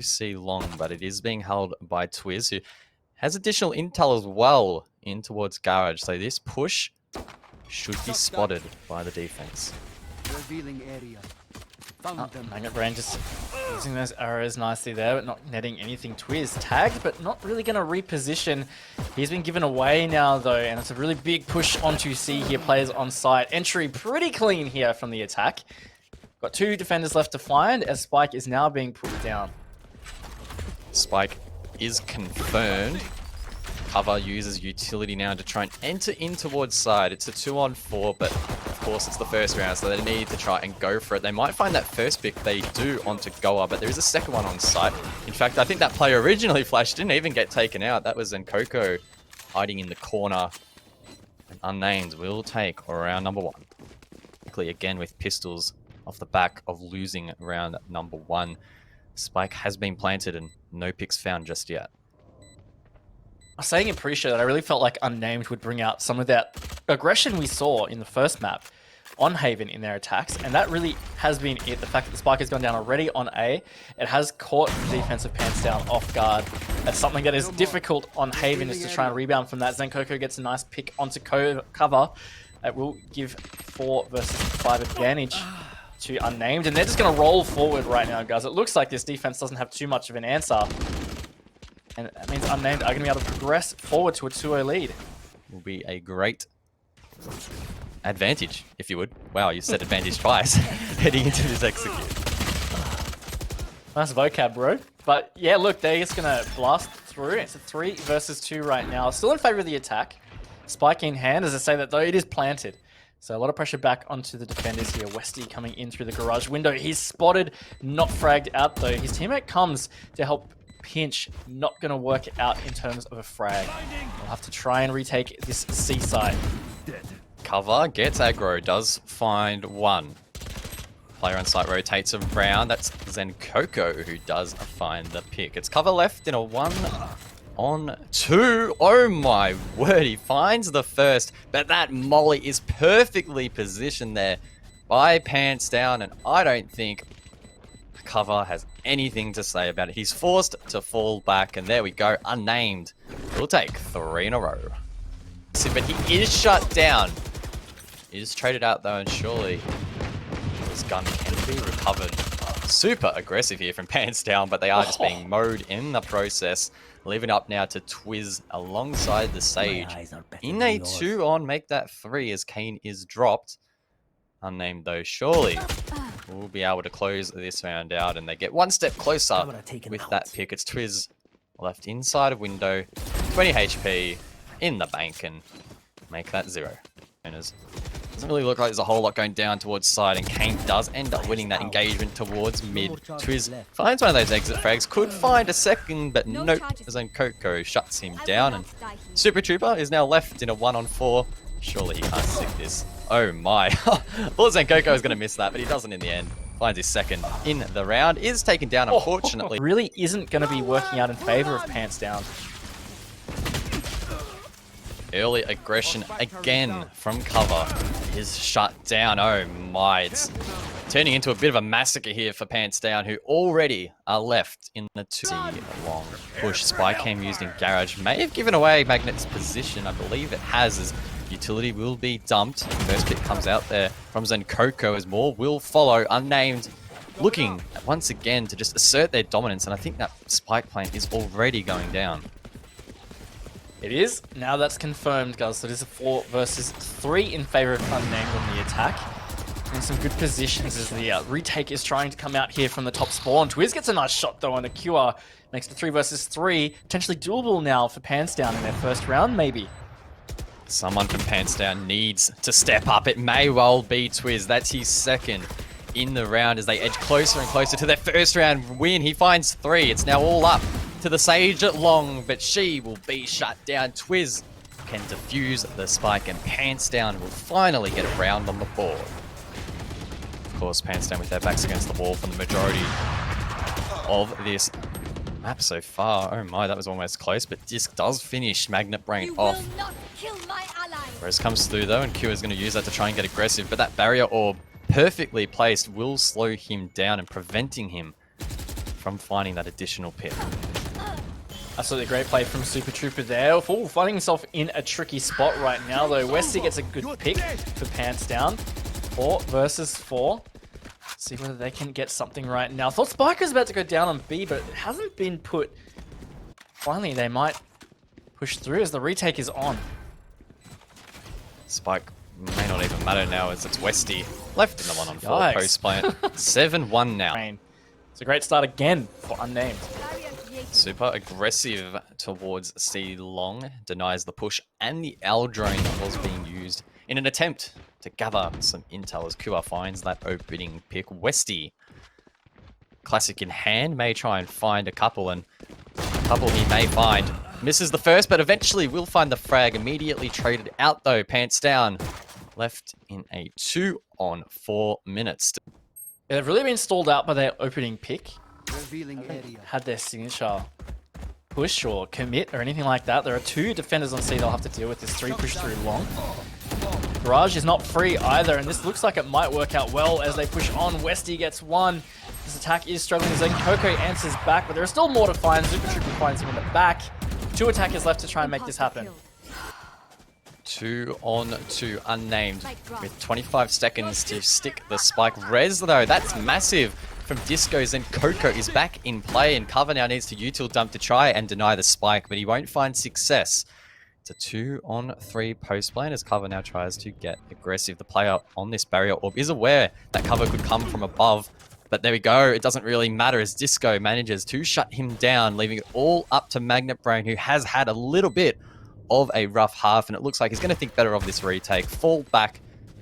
see long, but it is being held by Twiz, who has additional intel as well in towards Garage. So this push should be spotted by the defense. Revealing area. Magnet Brain just using those arrows nicely there, but not netting anything. Twiz tagged, but not really going to reposition. He's been given away now, though, and it's a really big push onto C here. Players on site. Entry pretty clean here from the attack. Got 2 defenders left to find, as Spike is now being put down. Spike is confirmed. Cover uses utility now to try and enter in towards side. It's a 2-on-4, but of course it's the first round, so they need to try and go for it. They might find that first pick they do onto Goa, but there is a second one on site. In fact, I think that player originally flashed, didn't even get taken out. That was Nkoko hiding in the corner. And Unnamed will take round number 1. Quickly again with pistols off the back of losing round number 1. Spike has been planted and no picks found just yet. I was saying in pre-show that I really felt like Unnamed would bring out some of that aggression we saw in the first map on Haven in their attacks, and that really has been it. The fact that the Spike has gone down already on A, it has caught the defensive pants down off guard. That's something that is difficult on Haven, is to try and rebound from that. Nkoko gets a nice pick onto cover. That will give 4 versus 5 advantage to Unnamed, and they're just going to roll forward right now, guys. It looks like this defense doesn't have too much of an answer. And that means Unnamed are going to be able to progress forward to a 2-0 lead. Will be a great advantage, if you would. Wow, you said advantage twice heading into this execute. Nice vocab, bro. But yeah, look, they're just going to blast through. It's a 3 versus 2 right now. Still in favor of the attack. Spike in hand, as I say that, though, it is planted. So a lot of pressure back onto the defenders here. Westy coming in through the garage window. He's spotted, not fragged out, though. His teammate comes to help pinch. Not going to work out in terms of a frag. We'll have to try and retake this C side. Cover gets aggro, does find 1. Player on site rotates around. That's Nkoko who does find the pick. It's cover left in a 1-on-2. Oh my word, he finds the first, but that molly is perfectly positioned there by Pants Down, and I don't think Cover has anything to say about it. He's forced to fall back, and there we go. Unnamed will take 3 in a row. But he is shut down. He is traded out though, and surely his gun can be recovered. Super aggressive here from Pants Down, but they are just being mowed in the process. Leaving up now to Twiz alongside the Sage. In a 2-on, make that 3 as Kane is dropped. Unnamed though, surely we'll be able to close this round out, and they get 1 step closer with that pick. It's Twiz left inside of window, 20 HP in the bank, and make that 0. Doesn't really look like there's a whole lot going down towards side, and Kane does end up winning that engagement towards mid. Twiz finds one of those exit frags, could find a second, but nope, as Nkoko shuts him down, and Super Trooper is now left in a 1-on-4. Surely he can't stick this. Oh my. Thought Nkoko was going to miss that, but he doesn't in the end. Finds his second in the round. Is taken down, unfortunately. Really isn't going to be working out in favor of Pants Down. Early aggression again from cover is shut down. Oh my. It's turning into a bit of a massacre here for Pants Down, who already are left in the 2-long push. Spike cam used in Garage may have given away Magnet's position. I believe it has, as utility will be dumped. First pick comes out there from Nkoko, as more will follow. Unnamed looking once again to just assert their dominance, and I think that Spike plant is already going down. It is. Now that's confirmed, guys. So it is a 4 versus 3 in favor of Unnamed on the attack. In some good positions as the retake is trying to come out here from the top spawn. Twiz gets a nice shot though on a cure. Makes it 3 versus 3. Potentially doable now for Pants Down in their first round, maybe. Someone from Pants Down needs to step up. It may well be Twiz. That's his second in the round as they edge closer and closer to their first round win. He finds 3. It's now all up to the Sage at long, but she will be shut down. Twiz can defuse the Spike, and Pants Down will finally get a round on the board. Of course, Pants Down with their backs against the wall for the majority of this map so far. Oh my, that was almost close, but Disc does finish Magnet Brain off. Rose comes through though, and Q is going to use that to try and get aggressive, but that barrier orb, perfectly placed, will slow him down and preventing him from finding that additional pit. Absolutely great play from Super Trooper there. Ooh, finding himself in a tricky spot right now, though. Westy gets a good pick for Pants Down. 4 versus 4. See whether they can get something right now. Thought Spiker's about to go down on B, but it hasn't been put. Finally, they might push through as the retake is on. Spike may not even matter now as it's Westy left in the 1-on-4 Yikes. post plant. 7-1 now. It's a great start again for Unnamed. Super aggressive towards C long, denies the push and the L drone that was being used in an attempt to gather some intel as Kua finds that opening pick. Westy, classic in hand, may try and find a couple, and a couple he may find. Misses the first, but eventually will find the frag. Immediately traded out though, Pants Down. Left in a 2-on-4 minutes. They've really been stalled out by their opening pick. Revealing area. Had their signature push or commit or anything like that. There are 2 defenders on C they'll have to deal with this 3 push through long. Garage is not free either, and this looks like it might work out well as they push on. Westy gets 1. This attack is struggling. Then Coco answers back, but there are still more to find. Super Trooper finds him in the back. 2 attackers left to try and make this happen. 2-on-2 Unnamed with 25 seconds to stick the spike. Res though, that's massive from Discos, and Coco is back in play, and Cover now needs to util dump to try and deny the spike, but he won't find success. It's a 2-on-3 post plan as Cover now tries to get aggressive. The player on this barrier orb is aware that Cover could come from above, but there we go. It doesn't really matter as Disco manages to shut him down, leaving it all up to Magnet Brain, who has had a little bit of a rough half, and it looks like he's going to think better of this retake. Fall back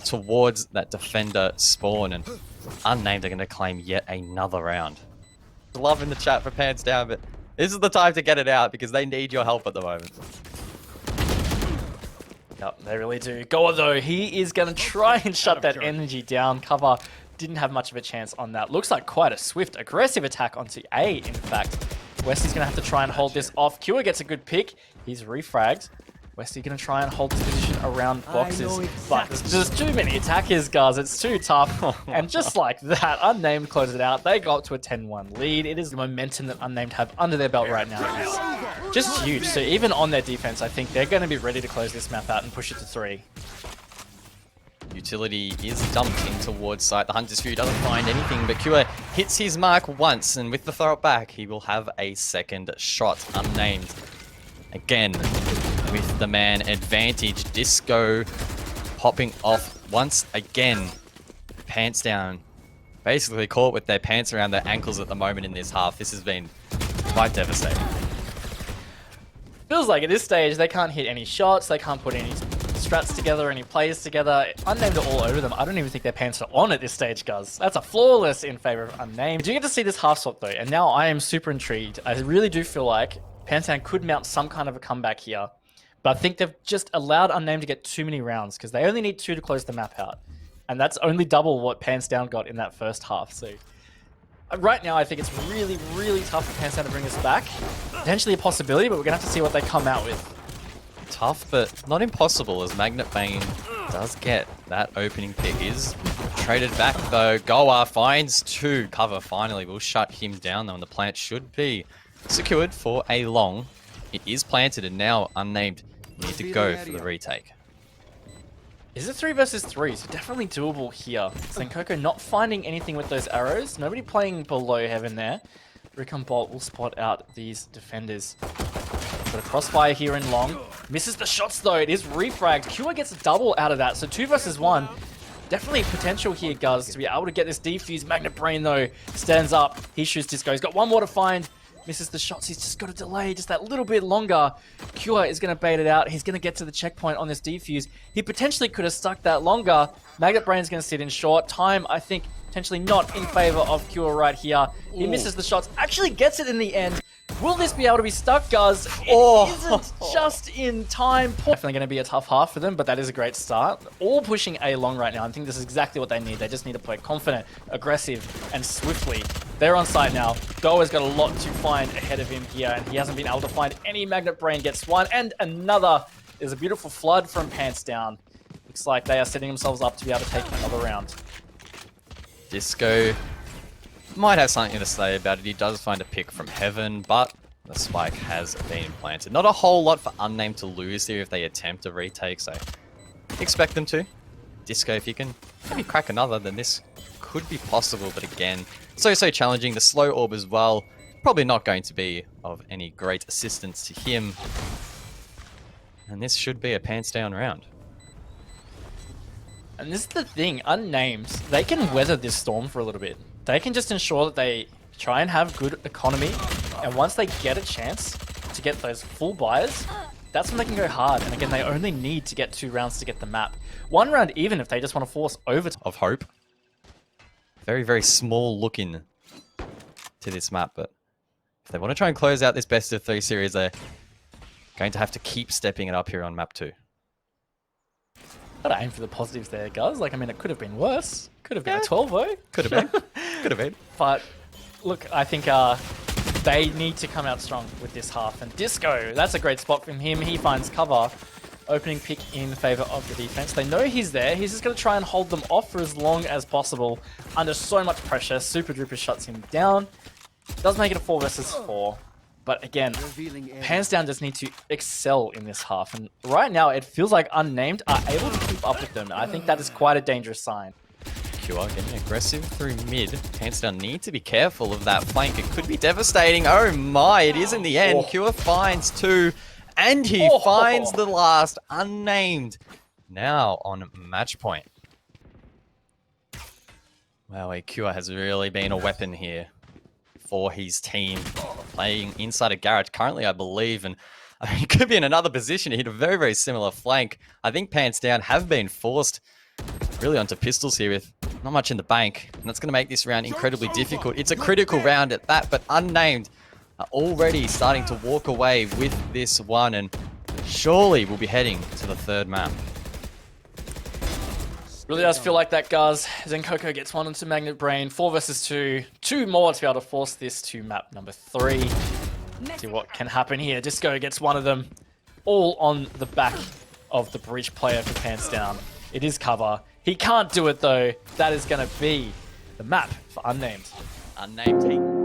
towards that defender spawn, and Unnamed are going to claim yet another round. Love in the chat for Pants Down, but this is the time to get it out because they need your help at the moment. Yep, they really do. Goa though, he is going to try and shut that energy down. Cover didn't have much of a chance on that. Looks like quite a swift, aggressive attack onto A, in fact. Westy's going to have to try and hold this off. Kua gets a good pick. He's refragged. Westy going to try and hold his position around boxes. But there's just too many attackers, guys. It's too tough. And just like that, Unnamed closes it out. They go up to a 10-1 lead. It is the momentum that Unnamed have under their belt right now. It's just huge. So even on their defense, I think they're going to be ready to close this map out and push it to 3. Utility is dumped in towards site. The Hunter's Fury doesn't find anything, but Kua hits his mark once, and with the throw it back, he will have a second shot. Unnamed again with the man advantage. Disco popping off once again. Pants Down, basically caught with their pants around their ankles at the moment in this half. This has been quite devastating. Feels like at this stage, they can't hit any shots, they can't put any strats together, any plays together. Unnamed are all over them. I don't even think their pants are on at this stage, guys. That's a flawless in favor of Unnamed. We do get to see this half swap though, and now I am super intrigued. I really do feel like Pantan could mount some kind of a comeback here, but I think they've just allowed Unnamed to get too many rounds because they only need 2 to close the map out, and that's only double what Pants Down got in that first half. So right now, I think it's really, really tough for Pants Down to bring us back. Potentially a possibility, but we're gonna have to see what they come out with. Tough, but not impossible as Magnet Bane does get that opening pick. Is traded back though. Goa finds 2. Cover finally will shut him down though, and the plant should be secured for a long. It is planted, and now Unnamed need to go for the retake. Is it 3 versus 3? So definitely doable here. Senkoku not finding anything with those arrows. Nobody playing below heaven there. Recon Bolt will spot out these defenders. Got a crossfire here in long. Misses the shots though. It is refragged. Kua gets a double out of that. So 2 versus 1. Definitely potential here, guys, to be able to get this defuse. Magnet Brain though stands up. He shoots Disco. He's got 1 more to find. Misses the shots. He's just got to delay just that little bit longer. Kua is going to bait it out. He's going to get to the checkpoint on this defuse. He potentially could have stuck that longer. Magnet Brain's going to sit in short. Time, I think, potentially not in favor of Kua right here. He misses the shots. Actually gets it in the end. Will this be able to be stuck, guys? It isn't just in time. Definitely going to be a tough half for them, but that is a great start. All pushing A long right now. I think this is exactly what they need. They just need to play confident, aggressive, and swiftly. They're on site now. Goa's got a lot to find ahead of him here, and he hasn't been able to find any. Magnet Brain gets 1, and another. There's a beautiful flood from Pants Down. Looks like they are setting themselves up to be able to take another round. Disco might have something to say about it. He does find a pick from heaven, but the spike has been planted. Not a whole lot for Unnamed to lose here if they attempt a retake, so expect them to. Disco, if you can maybe crack another, then this could be possible, but again, so challenging. The slow orb as well, probably not going to be of any great assistance to him. And this should be a pants down round. And this is the thing, Unnamed, they can weather this storm for a little bit. They can just ensure that they try and have good economy, and once they get a chance to get those full buys, that's when they can go hard. And again, they only need to get 2 rounds to get the map. 1 round even if they just want to force overtime. Of hope. Very, very small looking to this map, but if they want to try and close out this best of 3 series, they're going to have to keep stepping it up here on map 2. Gotta aim for the positives there, guys. Like, I mean, it could have been worse. Could have been a 12-0. Could have been. Could have been. But look, I think they need to come out strong with this half. And Disco, that's a great spot from him. He finds cover. Opening pick in favor of the defense. They know he's there. He's just going to try and hold them off for as long as possible. Under so much pressure, Super Drooper shuts him down. Does make it a 4 versus 4. But again, hands down just need to excel in this half. And right now, it feels like Unnamed are able to keep up with them. I think that is quite a dangerous sign. QR getting aggressive through mid. Hands down need to be careful of that flank. It could be devastating. Oh my, it is in the end. QR finds 2. And he finds the last. Unnamed now on match point. Wow, QR has really been a weapon here for his team. Playing inside a garage currently, I believe. And I mean, he could be in another position. He hit a very, very similar flank. I think Pants Down have been forced really onto pistols here with not much in the bank. And that's going to make this round incredibly difficult. It's a critical round at that, but Unnamed are already starting to walk away with this one, and surely we'll be heading to the 3rd map. Really does feel like that, guys. Zenkoko gets 1 onto Magnet Brain. 4 versus 2. 2 more to be able to force this to map number 3. See what can happen here. Disco gets 1 of them. All on the back of the breach player for Pants Down. It is cover. He can't do it though. That is going to be the map for Unnamed. Unnamed.